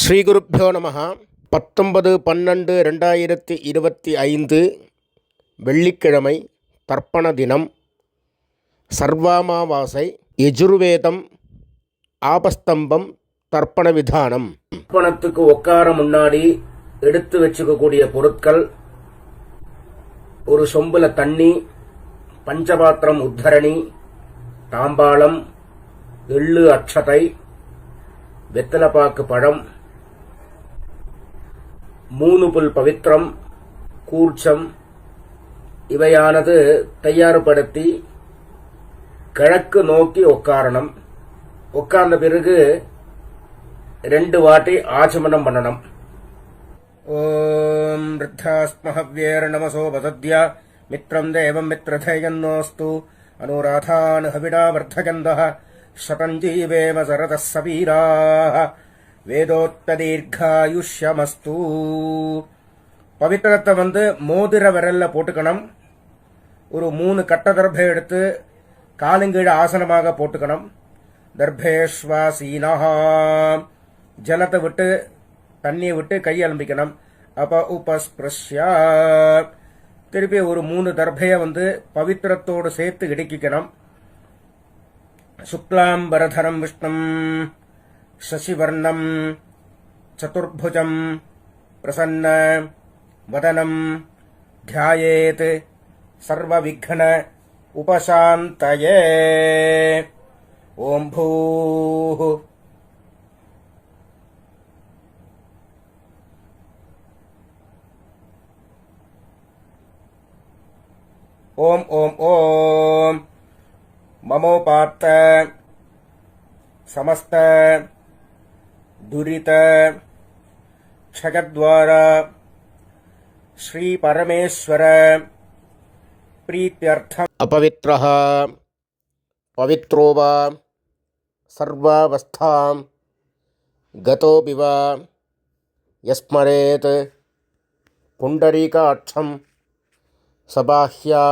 ஸ்ரீகுருப்போ நம. 19/12/2025 வெள்ளிக்கிழமை, தர்ப்பண தினம், சர்வாமாவாசை. யஜுர்வேதம், ஆபஸ்தம்பம், தர்ப்பண விதானம். தர்ப்பணத்துக்கு உட்கார முன்னாடி எடுத்து வச்சுக்கக்கூடிய பொருட்கள்: ஒரு சொம்புல தண்ணி, பஞ்சபாத்திரம் உத்தரணி, தாம்பாளம், எள்ளு அட்சதை, வெத்தலைப்பாக்கு பழம், 3 புல் பவித்திரம், கூர்ச்சம் இவையானது தயார்படுத்தி கிழக்கு நோக்கி உட்காரணும். உட்கார்ந்த பிறகு 2 வாட்டி ஆச்சமனம் பண்ணணும். ஓம் ருத்தாஸ்மஹவ்யேர் நமசோ வசத்யா மித்ரம் தேவம் மித்ரதேயன்னோஸ்து அனுராதான் ஹவிடா வர்த்தகந்தः சதஞ்சீவேம சரதः சவீராः வேதோத்ததீர்காயுஷ்யமஸ்து. பவித்திரத்தை மோதிர விரல்ல போட்டுக்கணும். ஒரு 3 கட்ட தர்பை எடுத்து காலுங்கீழ ஆசனமாக போட்டுக்கணும். தர்பேஸ்வாசீனஹ, ஜலத்தை விட்டு தண்ணியை விட்டு கை அலம்பிக்கணும். அப்ப உபஸ்பிருஷ்யா, திருப்பி ஒரு 3 தர்பைய பவித்திரத்தோடு சேர்த்து இடுக்கிக்கணும். சுக்லாம்பரதரம் விஷ்ணும் சசிவர்ணம் சதுர்புஜம் பிரசன்ன வதனம் தியாயேத் சர்வவிக்ன உபசாந்தயே. ஓம் பூः ஓம் ஓம் ஓம் மமோபாத்த சமஸ்த துரித க்ஷயத்வாரா ஸ்ரீ பரமேஸ்வர பிரீத்யர்த்தம். அபவித்ரஹ பவித்ரோ வா சர்வாவஸ்தாம் கதோபி வா யஸ்மரேத் புண்டரீகாட்சம் சபாஹ்யா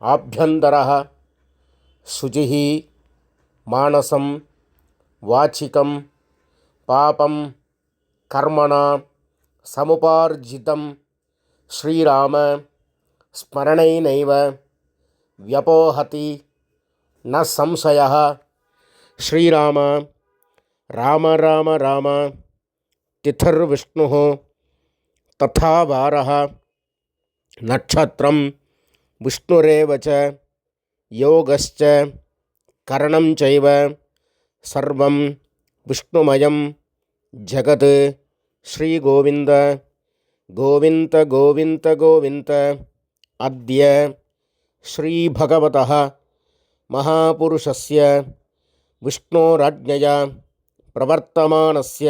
ஆப்யந்தரஹ சுஜிஹ மானசம் வாச்சிகம் பாபம் கர்மணா சமுபார்ஜிதம் ஸ்ரீராம ஸ்மரணைனைவ வ்யபோஹதி ந சம்சயः. ஸ்ரீராம ராம ராம ராம திதிர்விஷ்ணுः ததா வாரः நட்சத்திரம் விஷ்ணுரேவ ச யோகஸ்ச கரணம் சைவ சர்வம் விஷ்ணுமயம் ஜகத். ஸ்ரீகோவிந்த கோவிந்த கோவிந்த கோவிந்த. அத்ய ஸ்ரீபகவதः மகாபுருஷஸ்ய விஷ்ணோராஜ்ஞயா பிரவர்த்தமானஸ்ய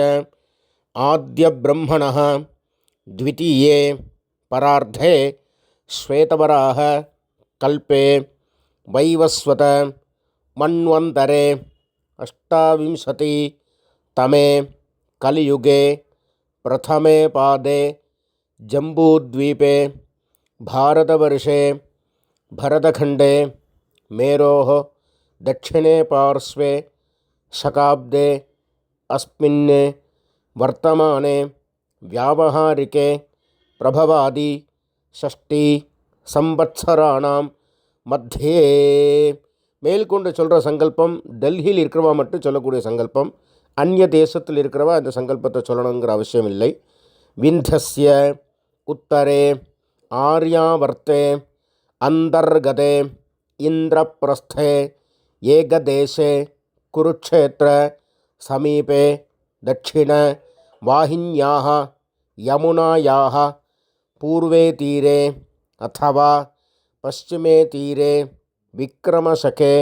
ஆத்யப்ரம்மணः த்விதீயே பரார்த்தே ஸ்வேதவராஹ கல்பே வைவஸ்வத மன்வந்தரே அஷ்டாவிம்சதி தமே கலியுகே பிரதமே பாதே ஜம்பூத்வீபே பாரதவர்ஷே பரதகண்டே மேரோः தட்சிணே பார்ஸ்வே சகாப்தே அஸ்மின் வர்த்தமானே வியாவஹாரிகே பிரபவாதி ஷஷ்டி சம்பத்சராணாம் மத்தியே. மேல்கொண்டு சொல்கிற சங்கல்பம் டெல்லியில் இருக்கிறவா மட்டும் சொல்லக்கூடிய சங்கல்பம். அந்நிய தேசத்தில் இருக்கிறவா இந்த சங்கல்பத்தை சொல்லணுங்கிற அவசியம் இல்லை. விந்தஸ்ய உத்தரே ஆர்யாவர்த்தே அந்தர்கதே இந்திரபிரஸ்தே ஏகதேசே குருக்ஷேத்திர சமீபே தட்சிண வாஹின்யாः யமுனாயாः பூர்வே தீரே அथवा பश्चिमे தீரே விக்ரமசகே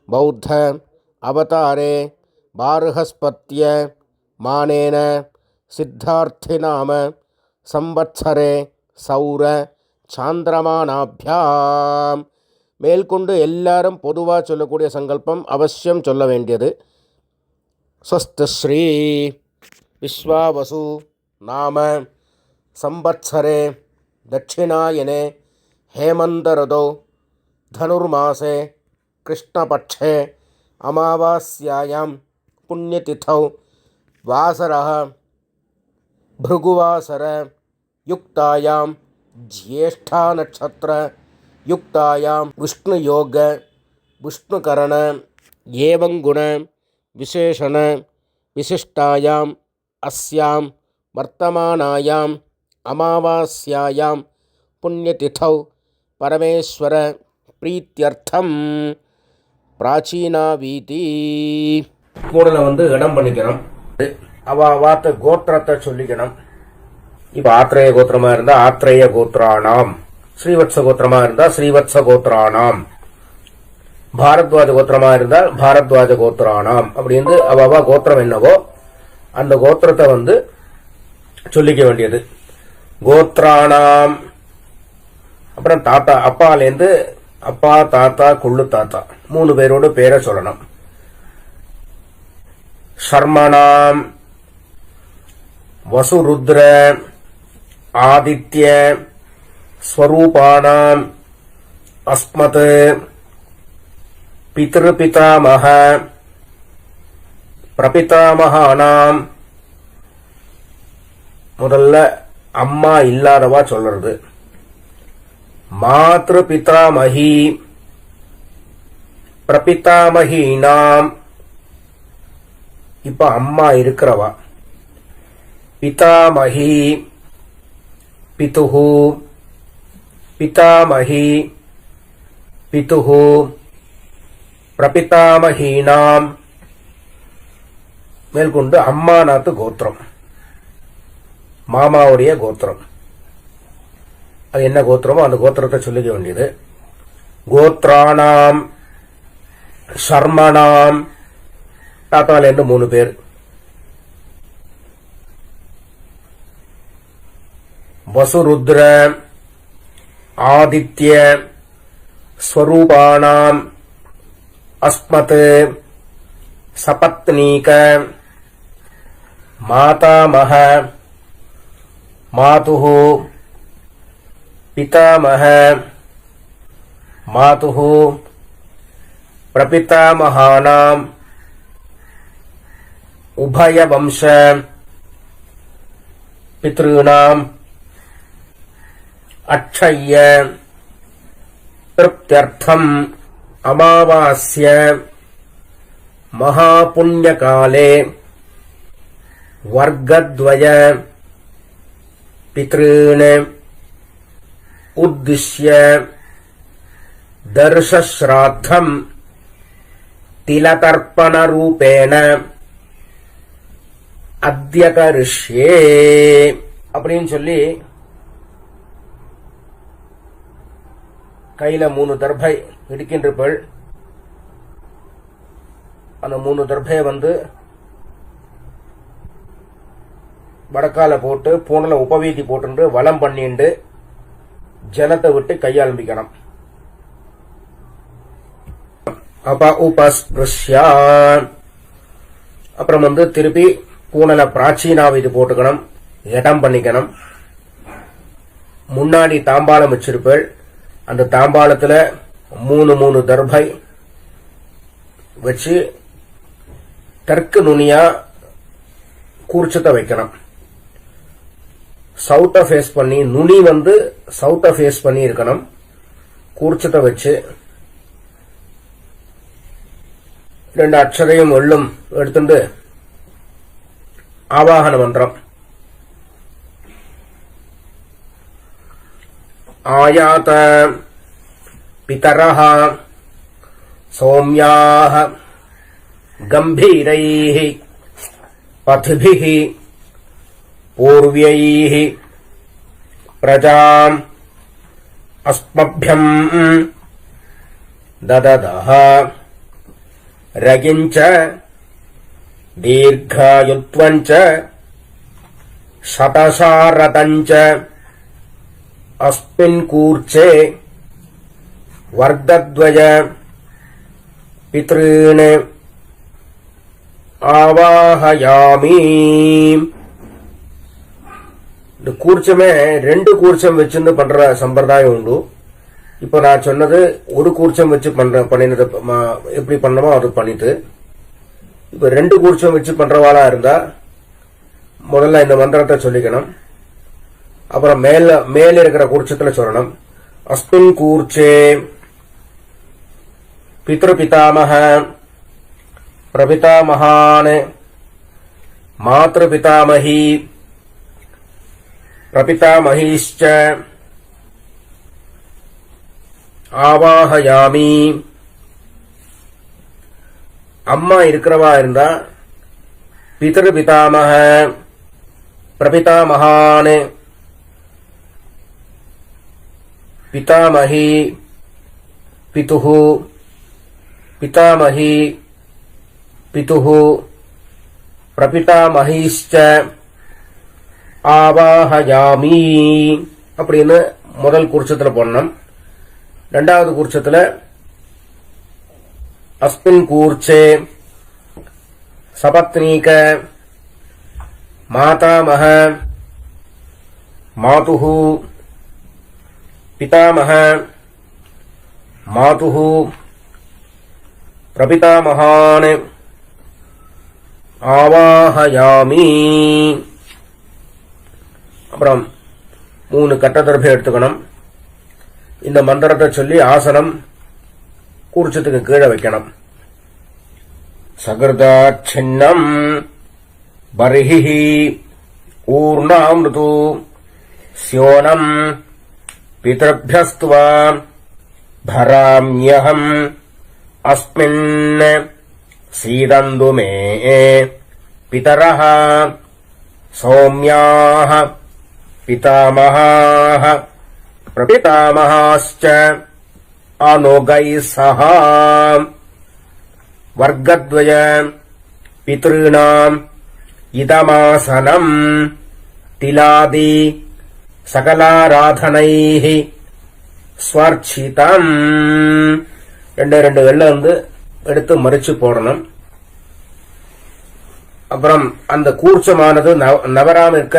பௌத்த அவதாரே பார்ஹஸ்பத்ய மானேன சித்தார்த்திநாம சம்பத்சரே சௌர சாந்திரமானாபியாம். மேல்கொண்டு எல்லாரும் பொதுவாக சொல்லக்கூடிய சங்கல்பம் அவசியம் சொல்ல வேண்டியது. ஸ்வஸ்திஸ்ரீ விஸ்வாவசு நாம சம்பத்சரே தட்சிணாயனே ஹேமந்தரதோ தனுர்மாசே கிருஷ்ணபட்சே அமாவாஸ்யாயாம் புண்ணியதிதௌ வாசரः भृगुवासर युक्तायां ज्येष्ठा नक्षत्र युक्तायां विष्णुयोग विष्णुकरण एवं गुण विशेषण विशिष्टायाम् अस्यां वर्तमानायाम् अमावास्यायां पुण्यतिथौ परमेश्वर प्रीत्यर्थम प्राचीनावीति மூணில் இடம் பண்ணிக்கணும். அவாத்த கோத்திரத்தை சொல்லிக்கணும். இப்ப ஆத்ரேய கோத்திரமா இருந்தா ஆத்ரேய கோத்ரானாம், ஸ்ரீவத்ச கோத்திரமா இருந்தா ஸ்ரீவத்ச கோத்ரானாம், பாரத்வாஜ கோத்திரமா இருந்தால் பாரத்வாஜ கோத்ரானாம் அப்படின்னு அவா கோத்திரம் என்னவோ அந்த கோத்திரத்தை சொல்லிக்க வேண்டியது. கோத்ரானாம் அப்புறம் தாத்தா, அப்பாலேருந்து அப்பா தாத்தா குள்ளு தாத்தா 3 பேரோட பேரை சொல்லணும். சர்மணாம் வசுருத்ர ஆதித்ய ஸ்வரூபானாம் அஸ்மத் பித்ருபிதாமஹ பிரபிதாமகானாம். முதல்ல அம்மா இல்லாதவா சொல்றது. மாத்ரு பிதாமஹி பிரபிதாமஹீனாம். இப்ப அம்மா இருக்கிறவா. பிதாமஹி பிதுஹு பிதாமஹி பிதுஹு பிரபிதாமஹீனாம். மேற்கொண்டு அம்மாநாத்து கோத்திரம், மாமாவுடைய கோத்திரம். அது என்ன கோத்திரமோ அந்த கோத்திரத்தை சொல்லிக்க வேண்டியது. கோத்ரானாம் சர்மணாம் தாத்தாலேருந்து 3 பேர். வசுருத்ர ஆதித்ய ஸ்வரூபானாம் அஸ்மத் சபத்னீக மாதாமஹ மாதுஹு பிதாமஹ மாதுஹு பிரபிதாமகானாம் உபயவம்ச பித்ருணாம் அக்ஷய்ய திருப்த்யர்த்தம் அமாவாஸ்ய மகாபுண்யகாலே வர்க்கத்வய பித்ருன் உத்திஷ்ய தர்ஷஸ்ராத்தம் திலதர்ப்பண ரூபேண அத்யகரிஷ்யே அப்படின்னு சொல்லி கையில 3 தர்பை இடிக்கின்றபள். அந்த 3 தர்பையை வடக்கால போட்டு பூனல உபவீதி போட்டு வலம் பண்ணிண்டு ஜலத்தை விட்டு கையாளம்பிக்கணும். அப்ப உபஸ்பிருஷ்யா அப்புறம் திருப்பி பூனல பிராச்சீனாவிதி போட்டுக்கணும், இடம் பண்ணிக்கணும். முன்னாடி தாம்பாளம் வச்சிருப்பேள். அந்த தாம்பாளத்துல 3 தர்பை வச்சு தெற்கு நுனியா கூர்ச்சத்தை வைக்கணும். சவுத்த ஃபேஸ் பண்ணி, நுனி சவுத்த ஃபேஸ் பண்ணி இருக்கணும். கூர்ச்சத்தை வச்சு 2 அக்ஷரையும் எள்ளும் எடுத்துட்டு ஆவாகன மந்திரம் ஆயாத பிதரஹ சௌம்யாஹ கம்பீரைஹ பத்பிஹ பூர்வ்யைஹ பிரஜாம் அஸ்மப்யம் தததஹ ரகிஞ்ச தீர்காயுத்வஞ்ச சதசாரதஞ்ச அஸ்மின் கூர்ச்சே வர்க்கத்வய பித்ருன் ஆவாஹயாமி. இந்த கூர்ச்சமே 2 கூர்ச்சம் வச்சு பண்ற சம்பிரதாயம் உண்டு. இப்ப நான் சொன்னது 1 கூர்ச்சம் வச்சு பண்ணினது எப்படி பண்ணமோ அது பண்ணிட்டு, இப்ப 2 கூர்ச்சம் வச்சு பண்றவாளா இருந்தா முதல்ல இந்த மந்திரத்தை சொல்லிக்கணும். அப்புறம் மேல இருக்கிற கூர்ச்சத்துல சொல்லணும். அஸ்மின் கூர்ச்சே பித்ருபிதாமஹ பிரபிதாமஹான் மாத்ருபிதாமஹி பிரபிதாமஹீஷ்ச ஆவாஹயாமி. அம்மா இருக்கிறவா இருந்தா பிதృபிதாமஹ பிரபிதாமஹான் பிதாமஹி பிதுஹு பிதாமஹி பிதுஹு பிரபிதாமஹீஷ்ச ஆவாஹயாமி அப்படின்னு முதல் கூர்ச்சத்துல போடணும். இரண்டாவது கூர்ச்சத்துல அஸ்மின் கூர்ச்சே சபத்னீக மாதாமஹ மாதுஹு பிதாமஹ மாதுஹு பிரபிதாமஹான் ஆவாஹயாமி. அப்புறம் 3 கட்டதர்பை எடுத்துக்கணும். இந்த மந்திரத்தை சொல்லி ஆசனம் கூர்ச்சத்துக்கு கீழே வைக்கணும். சகிருதாச்சின்னம் பர்ஹிஹி ஊர்ணாமிருது ஸ்யோனம் பிதృभ्यस्त्वा भराम्यहम् अस्मिन् सीदन्तु मे पितरः सौम्याः पितामहाः प्रपितामहाश्च अनुगैः सह वर्गद्वय पितॄणाम् इदमासनम् तिलादि सकलाराधनैः ஸ்வர்ச்சிதம். 2 வெள்ளம் எடுத்து மறிச்சு போடணும். அப்புறம் அந்த கூர்ச்சமானது நவராம இருக்க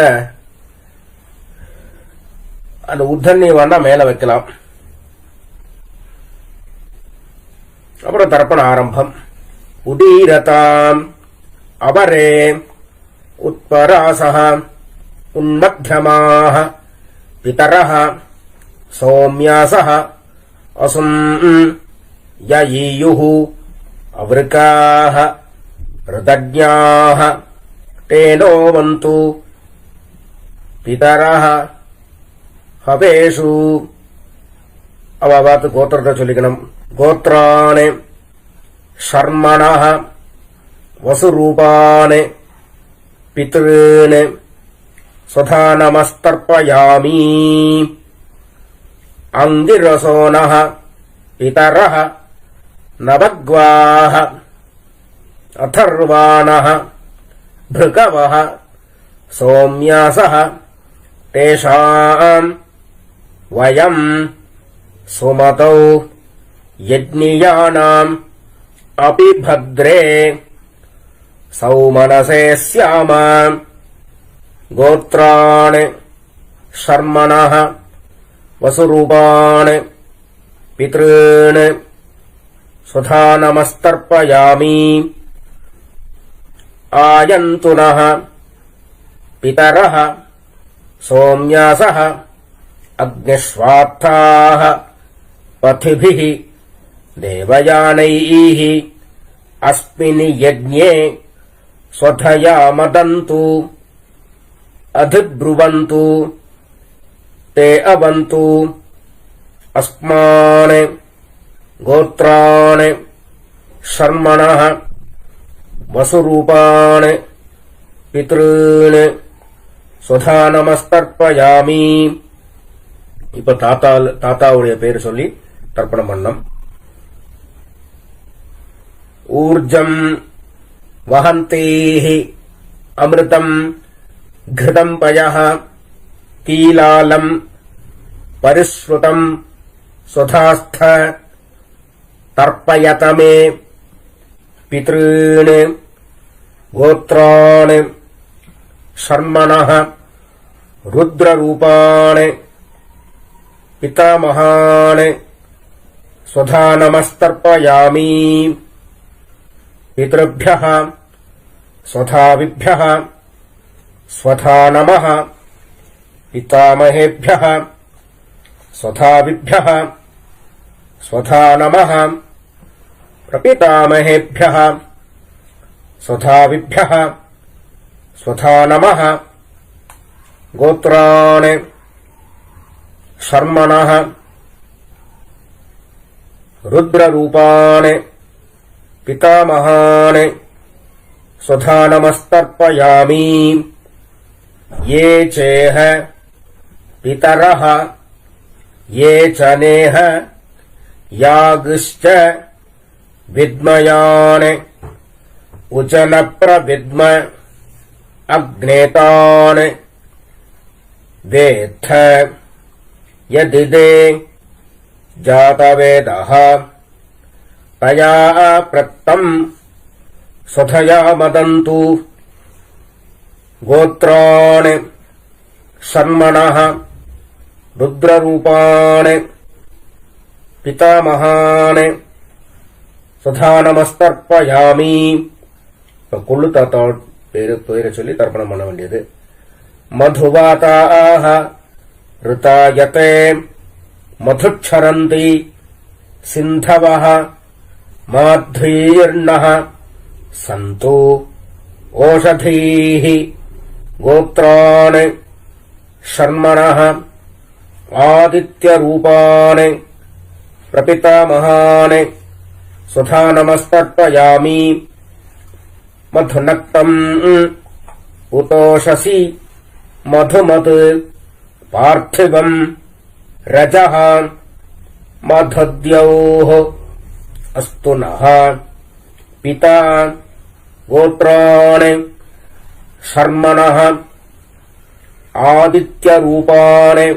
அந்த உத்தண்ணி வேணா மேல வைக்கலாம். அப்புறம் தர்ப்பண ஆரம்பம். உடீரதாம் அபரே உத்பராசஹ உன்மத்யமாஹ பிதரஹ சௌம்யாசஹ அசும் யயீயுஹு அவ்ருகாஹ ருதஜ்ஞாஹ தேனோவந்து பிதரஹ ஹவேஷு. அவாத்து கோத்திரத்தை சொல்லிக்கணும். கோத்ராணி ஷர்மணஹ வசுரூபாணி பித்ருணி சுதா நமஸ்தர்ப்பயாமி. அங்கிரசோனஹ பிதரஹ நவக்வாஹ அதர்வாணஹ பிருகவஹ சௌம்யாசஹ தேஷாம் வயம் சுமதௌ யஜ்ஞியானாம் அபிபத்ரே சௌமனசே ஸ்யாம. கோத்ராணி ஷர்மணஹ வசுரூபாணி பித்ருணி சுதா நமஸ்தர்ப்பயாமி. ஆயந்துனஹ பிதரஹ சௌம்யாசஹ அக்னிஸ்வார்த்தாஹ பதிபிஹ தேவயானைஹ அஸ்மின் யஜ்ஞே ஸ்வதயா மதந்து அதிப்ருவந்து தே அவந்து அஸ்மான் கோத்ராணி ஷர்மணஹ வசுரூபாணி பித்ருணி சுதா நமஸ்தர்ப்பயாமி. இப்ப தாத்தாவுடைய பேர் சொல்லி தர்ப்பணம் பண்ணம். ஊர்ஜம் வஹந்தேஹி அமிர்தம் घृतम् पयः कीलालम् परिश्रुतम् सुधास्थ तर्पयत मे पितॄन् गोत्रान् शर्मणः रुद्ररूपान् पितामहान् स्वधा नमस्तर्पयामि। पितृभ्यः स्वधाविभ्यः स्वधा नमः पितामहेभ्यः स्वधाविभ्यः स्वधा नमः प्रपितामहेभ्यः स्वधाविभ्यः स्वधा नमः गोत्राणि शर्मणः रुद्ररूपाणि पितामहानि स्वधा नमस्तर्पयामि ये चेह पितरः ये च नेह यागश्च विद्मयानि उजनप्रविद्म अग्नेतानि वेत्थ यदिदे जातवेदः तया प्रत्तम् स्वधया मदन्तु गोत्राणि शर्मणः रुद्ररूपाणि पितामहानि स्वधा नमस्तर्पयामि. கொள்ளு தாத்தா பேரை சொல்லி தர்ப்பணம் பண்ண வேண்டியது. மதுவாதாः ऋतायते मधुच्छरन्ति सिन्धवः माध्वीर्णः सन्तु ओषधीः गोत्राणि शर्मणः आदित्यरूपाणि प्रपितामहानि स्वधा नमस्तर्पयामि. मधुनक्तम् उतोषसि मधुमत् पार्थिवम् रजः मधुद्योः अस्तु नः पिता गोत्राणि शर्मणः आदित्यरूपाणि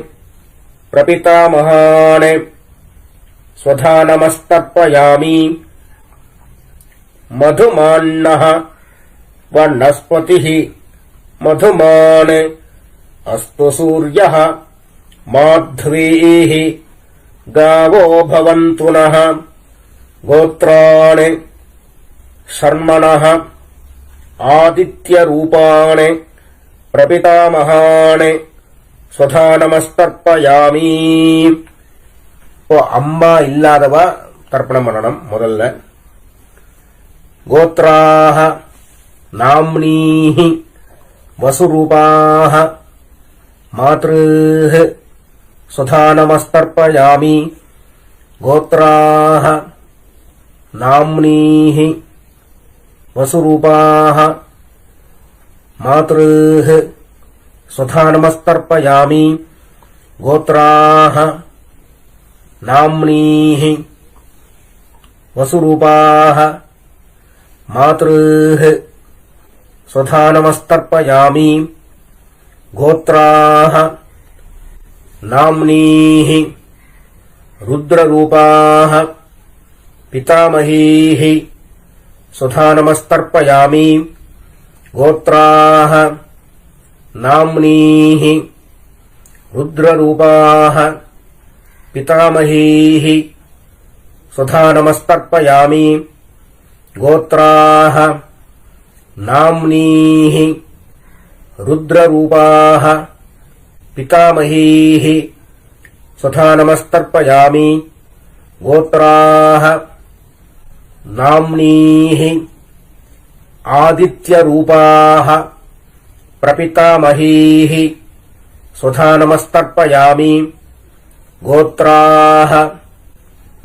प्रपितामहानि स्वधा नमस्तर्पयामि. मधुमान्नः वनस्पतिः मधुमान् अस्तु सूर्यः माध्वीः गावो भवन्तु नः गोत्राणि शर्मणः आदित्यरूपाणि प्रपितामहानि स्वधा नमस्तर्पयामि. அம்மா இல்லாதவ தர்ப்பணம் பண்ணணும். முதல்ல गोत्राः नाम्नीः वसुरूपाः मातृः स्वधा नमस्तर्पयामि. गोत्राः नाम्नीः वसुरूपाः मातृः स्वधा नमस्तर्पयामि. गोत्राः नाम्नीः वसुरूपाः मातृः स्वधा नमस्तर्पयामि. गोत्राः नाम्नीः रुद्ररूपाः पितामहीः स्वधा नमस्तर्पयामि. गोत्राः नाम्नीः रुद्ररूपाः पितामहीः स्वधा नमस्तर्पयामि. गोत्राः नाम्नीः रुद्ररूपाः पितामहीः स्वधा नमस्तर्पयामि. गोत्राः नाम्नीः आदित्यरूपाः प्रपितामहीः स्वधा नमस्तर्पयामि. गोत्राः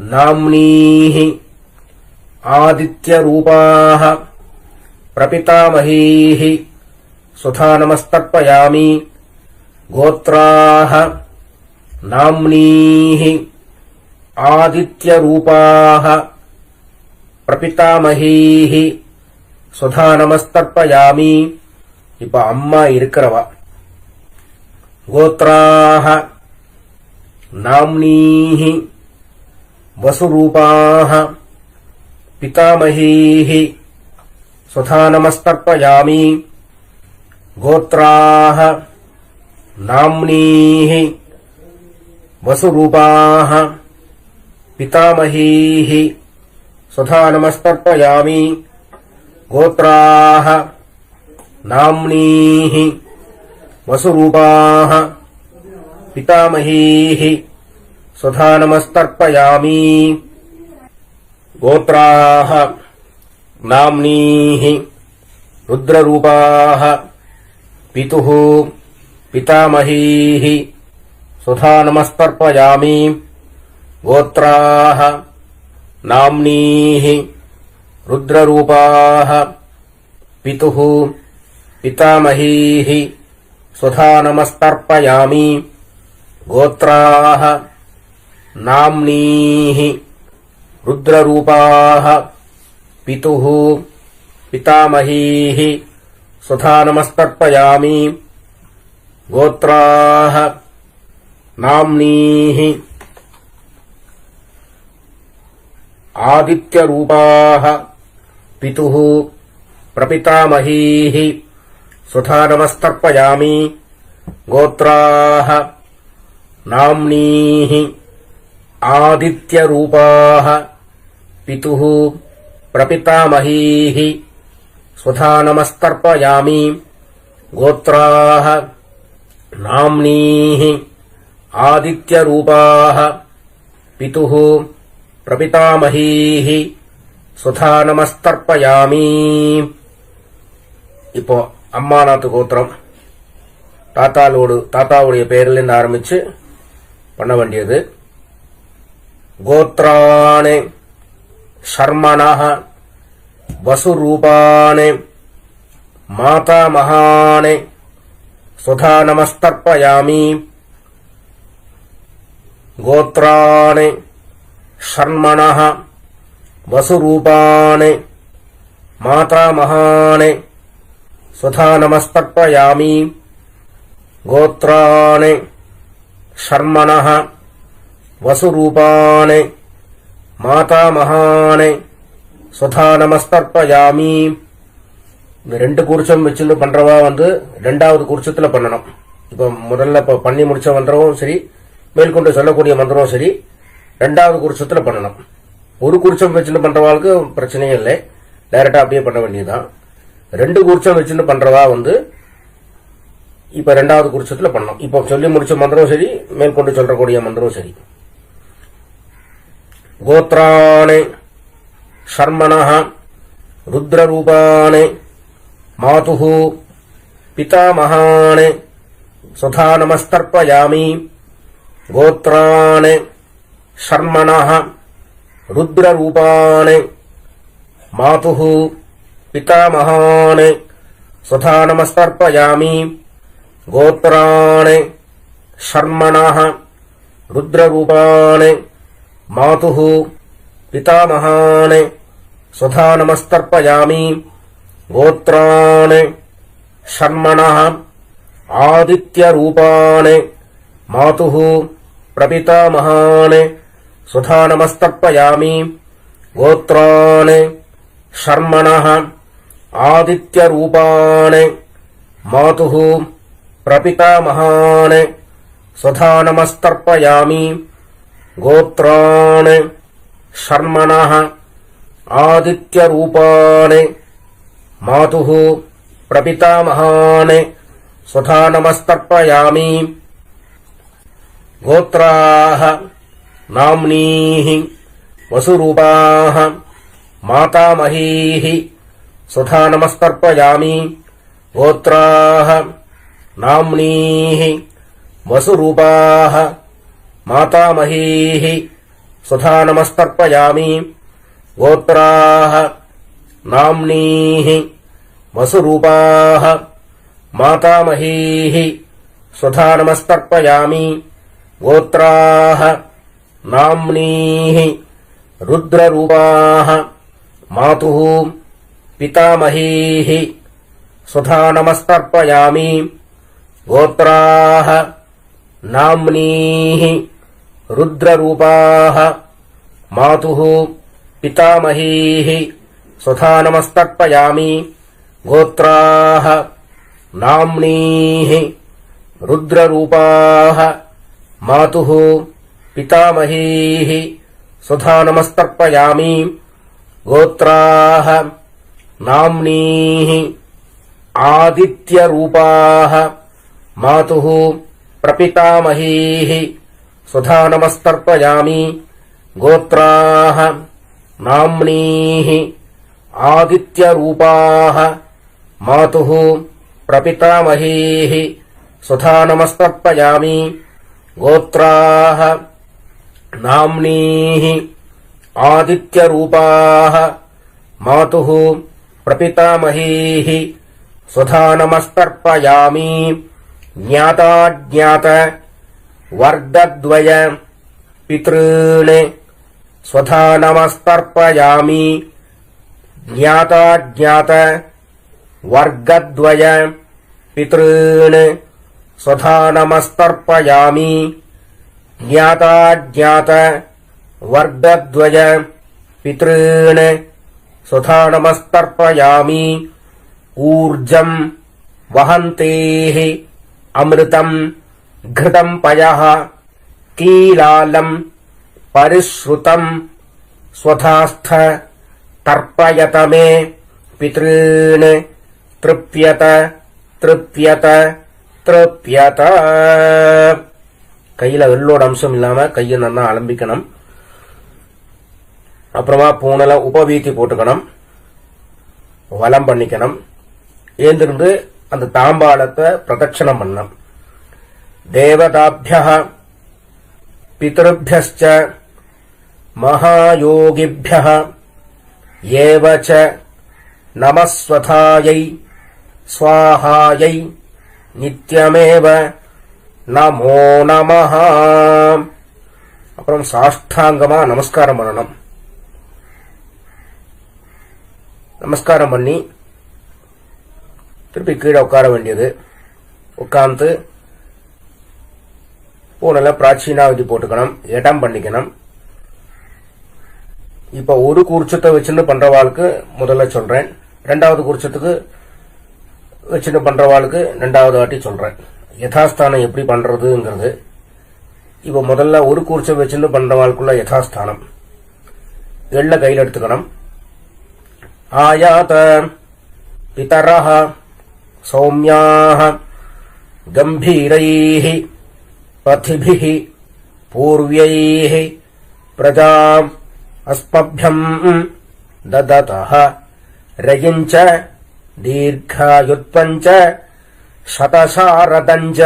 नाम्नीः आदित्यरूपाः प्रपितामहीः स्वधा नमस्तर्पयामि. गोत्राः नाम्नीः आदित्यरूपाः प्रपितामहीः स्वधा नमस्तर्पयामि. இப்ப அம்மா இருக்கிறவா गोत्राः नाम्नीः वसुरूपाः पितामहीः स्वधा नमस्तर्पयामि. गोत्राः नाम्नीः वसुरूपाः पितामहीः स्वधा नमस्तर्पयामि. गोत्राः नाम्नीः वसुरूपाः पितामहीः स्वधा नमस्तर्पयामि गोत्राः नाम्नीः रुद्ररूपाः पितुः पितामहीः स्वधा नमस्तर्पयामि गोत्राः नाम्नीः रुद्ररूपाः पितुः पितामहीः स्वधा नमस्तर्पयामि गोत्राः नाम्नीः रुद्ररूपाः पितुः पितामहीः स्वधा नमस्तर्पयामि गोत्राः नाम्नीः आदित्यरूपाः पितुः प्रपितामहीः स्वधा नमस्तर्पयामि गोत्राः नाम्नीः आदित्यरूपाः पितुः प्रपितामहीः स्वधा नमस्तर्पयामि गोत्राः नाम्नीः आदित्यरूपाः पितुः பிரபிதாமஹீஹி சுதா நமஸ்தர்ப்பயாமி. இப்போ அம்மாநாத்து கோத்திரம் தாத்தாவுடைய பெயரிலிருந்து ஆரம்பிச்சு பண்ண வேண்டியது. கோத்ராணே ஷர்மணஹ வசுரூபாணே மாதாமஹானே சுதா நமஸ்தர்ப்பயாமி. கோத்ராணே ஷர்மணஹ வசுரூபாணே மாதாமஹானே சுதா நமஸ்தர்ப்பயாமி. கோத்ராணே ஷர்மணஹ வசுரூபாணே மாதாமஹானே சுதா நமஸ்தர்ப்பயாமி. இந்த ரெண்டு கூர்ச்சம் வச்சுட்டு பண்றவா ரெண்டாவது கூர்ச்சத்துல பண்ணணும். இப்ப முதல்ல பண்ணி முடிச்ச மந்திரமும் சரி, மேற்கொண்டு சொல்லக்கூடிய மந்திரமும் சரி, ரெண்டாவது குருச்சத்துல பண்ணணும். ஒரு குருச்சம் வச்சுட்டு பண்றவாளுக்கு பிரச்சனையே இல்லை, டைரக்டா அப்படியே பண்ண வேண்டியதுதான். ரெண்டு குருச்சம் வச்சுட்டு பண்றவா இப்ப ரெண்டாவது குருச்சத்துல பண்ணணும். இப்ப சொல்லி முடிச்ச மந்திரம் சரி, மேற்கொண்டு சொல்லக்கூடிய மந்திரம் சரி. கோத்ராணே ஷர்மணஹ ருத்ரரூபாணே மாதுஹு பிதாமஹானே சுதா நமஸ்தர்ப்பயாமி. கோத்ராணே ஷர்மணஹ ருத்ரரூபாணே மாதுஹு பிதாமஹானே சுதா நமஸ்தர்ப்பயாமி. கோத்ராணே ஷர்மணஹ ருத்ரரூபாணே மாதுஹு பிதாமஹானே சுதா நமஸ்தர்ப்பயாமி. கோத்ராணே ஷர்மணஹ ஆதித்யரூபாணே மாதுஹு பிரபிதாமஹானே சுதா நமஸ்தர்ப்பயாமி. கோத்ராணே ஷர்மணஹ ஆதித்யரூபாணே மாதுஹு பிரபிதாமஹானே சுதா நமஸ்தர்ப்பயாமி. கோத்ராணே ஷர்மணஹ ஆதித்யரூபாணே மாதுஹு பிரபிதாமஹானே சுதா நமஸ்தர்ப்பயாமி. கோத்ராः नाम्नीः वसुरूपाः मातामहीः सुधा नमस्तर्पयामि. गोत्राः नाम्नीः वसुरूपाः मातामहीः सुधा नमस्तर्पयामि. गोत्राः नाम्नीः वसुरूपाः मातामहीः सुधा नमस्तर्पयामि. गोत्राः नाम्नीः रुद्ररूपाः मातुः पितामहीः सुधा नमस्तर्पयामि. गोत्राः नाम्नीः रुद्ररूपाः मातुः पितामहीः सुधा नमस्तर्पयामि. गोत्राः नाम्नीः रुद्ररूपाः मातुः पितामहीः सुधा नमस्तर्पयामि. गोत्राः नाम्नीः आदित्यरूपाः मातुः प्रपितामहीः स्वधा नमस्तर्पयामि गोत्राः नाम्नीः आदित्यरूपाः मातुः प्रपितामहीः स्वधा नमस्तर्पयामि गोत्राः नाम्नीः आदित्यरूपाः मातुः प्रपितामहीः स्वधा नमस्तर्पयामि ज्ञाताज्ञात वर्गद्वय पितॄन् स्वधा नमस्तर्पयामि ज्ञाताज्ञात वर्गद्वय पितॄन् स्वधा नमस्तर्पयामि ज्ञाताज्ञात वर्गद्वय पितॄन् स्वधा नमस्तर्पयामि ऊर्जं वहन्तेः अमृतं घृतं पयः कीलालं परिश्रुतं स्वधास्थ तर्पयत मे पितॄन् तृप्यत तृप्यत तृप्यत கையில வெள்ளோட அம்சம் இல்லாம கையை நல்லா அலம்பிக்கணும். அப்புறமா பூனல உபவீதி போட்டுக்கணும், வலம் பண்ணிக்கணும். ஏந்திருந்து அந்த தாம்பாளத்தை பிரதட்சணம் பண்ணணும். தேவதாபியः பிதృभ्यश्च மகாயோகிभ्यः ஏவ ச நமஸ்வதாயை ஸ்வாஹாயை நித்யமேவ நமோ நமஹ. அப்புறம் சாஷ்டாங்கமா நமஸ்காரம் பண்ணணும். நமஸ்காரம் பண்ணி திருப்பி கீழே உட்கார வேண்டியது. உட்கார்ந்து பூனல பிராச்சீனாவதி போட்டுக்கணும், இடம் பண்ணிக்கணும். இப்ப ஒரு கூர்ச்சத்தை வச்சுன்னு பண்றவாளுக்கு முதல்ல சொல்றேன், ரெண்டாவது கூர்ச்சத்துக்கு வச்சுன்னு பண்றவாளுக்கு ரெண்டாவது வாட்டி சொல்றேன். யதாஸ்தானம் எப்படி பண்றதுங்கிறது. இப்ப முதல்ல ஒரு கூர்ச்சை வச்சுன்னு பண்றவாளுக்குள்ள யதாஸ்தானம். எள்ள கையில் எடுத்துக்கணும். ஆயாத பிதரஹ சௌம்யாஹ கம்பீரைஹ பதிபிஹ பூர்வ்யைஹ பிரஜாம் அஸ்மப்யம் தததஹ ரயிஞ்ச தீர்காயுத்வஞ்ச சதசாரதஞ்ச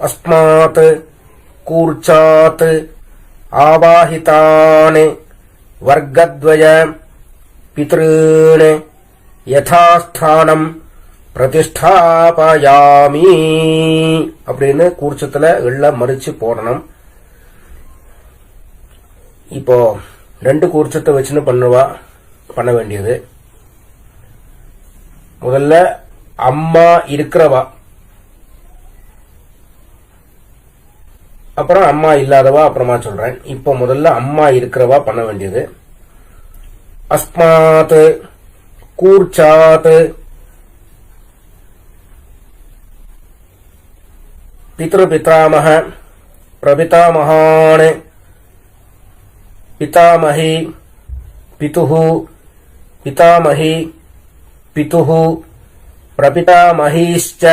அஸ்மாத் கூர்ச்சாத் ஆவாஹிதானே வர்க்கத்வய பித்ருன் யதாஸ்தானம் பிரதிஷ்டாபயாமி அப்படின்னு கூர்ச்சத்துல எள்ள மறிச்சு போடணும். இப்போ ரெண்டு கூர்ச்சத்தை வச்சுன்னு பண்ண வேண்டியது. முதல்ல அம்மா இருக்கிறவா, அப்புறம் அம்மா இல்லாதவா அப்புறமா சொல்றேன். இப்போ முதல்ல அம்மா இருக்கிறவா பண்ண வேண்டியது. அஸ்மாத் கூர்ச்சாத் பித்ருபிதாமஹ பிரபிதாமஹான் பிதாமஹி பிதுஹு பிதாமஹி பிதுஹு பிரபிதாமஹீश्च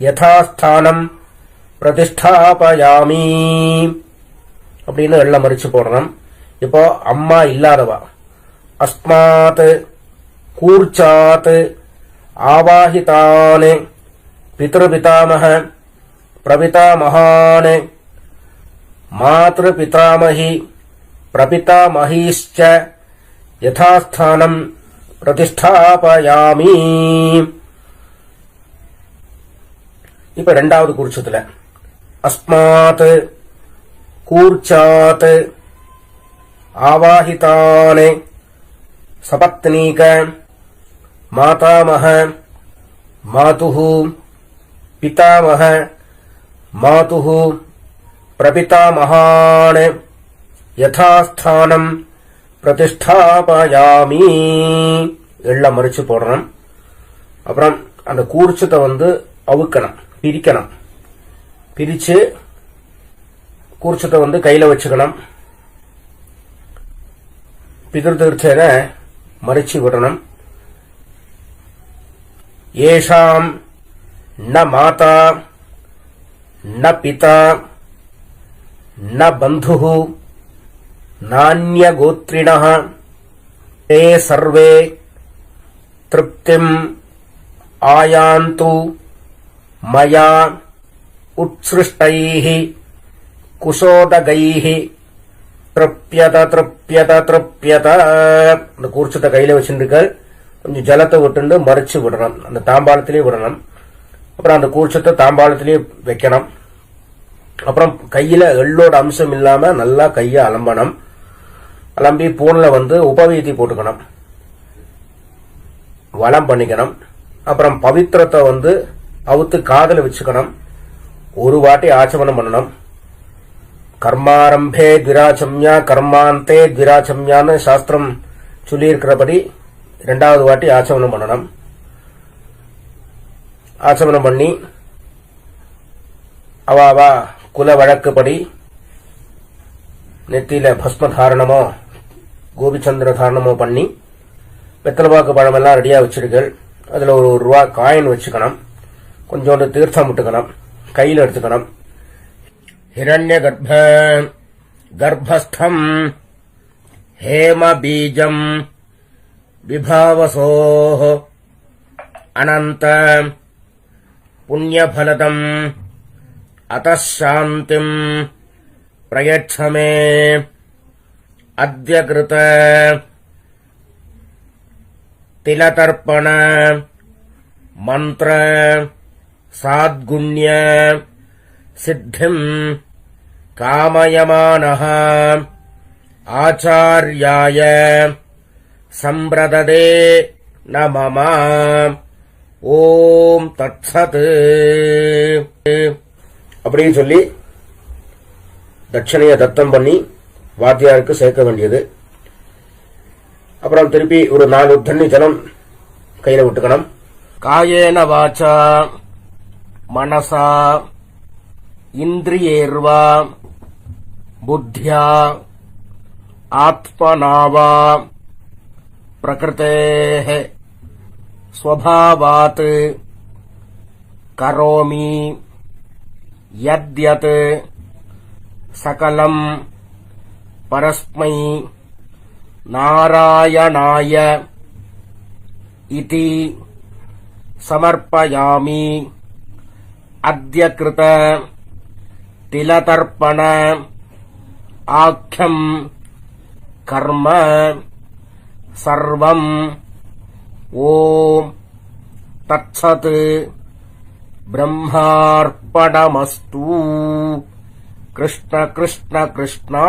யதாஸ்தானம் பிரதிஷ்டாபயாமி அப்படின்னு எல்லாம் மறிச்சு போடணும். இப்போ அம்மா இல்லாதவா அஸ்மாத் கூர்ச்சாத் ஆவாஹிதானே பித்ருபிதாமஹ பிரபிதாமஹான் மாத்ருபிதாமஹி பிரபிதாமஹீश्च யதாஸ்தானம் பிரதிஷ்டாபயாமி. இப்ப ரெண்டாவது கூர்ச்சத்துல அஸ்மாத் கூர்ச்சாத் ஆவாஹிதானே சபத்னீக மாதாமஹ மாதுஹு பிதாமஹ மாதுஹு பிரபிதாமஹான் யதாஸ்தானம் பிரதிஷ்டாபயாமி எல்லாம் மறிச்சு போடணும். அப்புறம் அந்த கூர்ச்சத்தை அவுக்கணும், பிரிக்கணும். பிரிச்சு கூர்ச்சத்தை கையில வச்சுக்கணும். பிதிருத்தீர்த்தேன மறிச்சு விடணும். ஏஷாம் ந மாதா न पिता न बन्धुः नान्यगोत्रिणः ते सर्वे तृप्तिम् आयान्तु मया उत्सृष्टैः कुशोदगैः திருப்பியத திருப்பியத திருப்பியத. அந்த கூர்ச்சத்தை கையில வச்சுருக்க கொஞ்சம் ஜலத்தை விட்டு மறைச்சு விடணும், அந்த தாம்பாளத்திலேயே விடணும். அப்புறம் அந்த கூர்ச்சத்தை தாம்பாளத்திலேயே வைக்கணும். அப்புறம் கையில எள்ளோட அம்சம் இல்லாம நல்லா கைய அலம்பணும். அலம்பி பூன்ல உபவீதி போட்டுக்கணும், வலம் பண்ணிக்கணும். அப்புறம் பவித்திரத்தை அவுத்து காதல வச்சுக்கணும். ஒரு வாட்டி ஆச்சமனம் பண்ணணும். கர்மாரம்பே திராச்சம்யா கர்மாந்தே திராச்சம்யான்னு சாஸ்திரம் சொல்லி இருக்கிறபடி 2வது வாட்டி ஆச்சமனம் பண்ணணும். ஆச்சமனம் பண்ணி அவாவா குல வழக்குப்படி நெத்தியில பஸ்ம தாரணமோ கோபிச்சந்திர தாரணமோ பண்ணி வெத்தலைப்பாக்கு பழம் எல்லாம் ரெடியா வச்சிருக்கள். அதுல ஒரு ரூபா காயின் வச்சுக்கணும். கொஞ்சோண்டு தீர்த்தம் விட்டுக்கணும், கையில் எடுத்துக்கணும். हिरण्य गर्भस्थम हेम बीजम विभावसो अनंत पुण्यफलदम अतः शांतिम प्रयच्छ मे अद्य कृत तिलतर्पण मंत्र साद्गुण्य सिद्धिम् कामयमानः आचार्याय संप्रददे न मम ஓம் தத்சத் அப்படின்னு சொல்லி தட்சணைய தத்தம் பண்ணி வாத்தியாருக்கு சேர்க்க வேண்டியது. அப்புறம் திருப்பி ஒரு 4 தண்ணி ஜலம் கையில விட்டுக்கணும். காயேன வாச்சா மனசா இந்திரியேர்வா புத்தியா ஆத்மனாவா பிரகிருதேஹ ஸ்வபாவாத் கரோமி யத்யத் சகலம் பரஸ்மை நாராயணாய இதி சமர்ப்பயாமி அத்ய கிருத திலதர்ப்பண ஆக்யம் கர்ம சர்வம் ஓம் தத்சத் பிரம்மார்ப்பணமஸ்து. கிருஷ்ண கிருஷ்ண கிருஷ்ணா.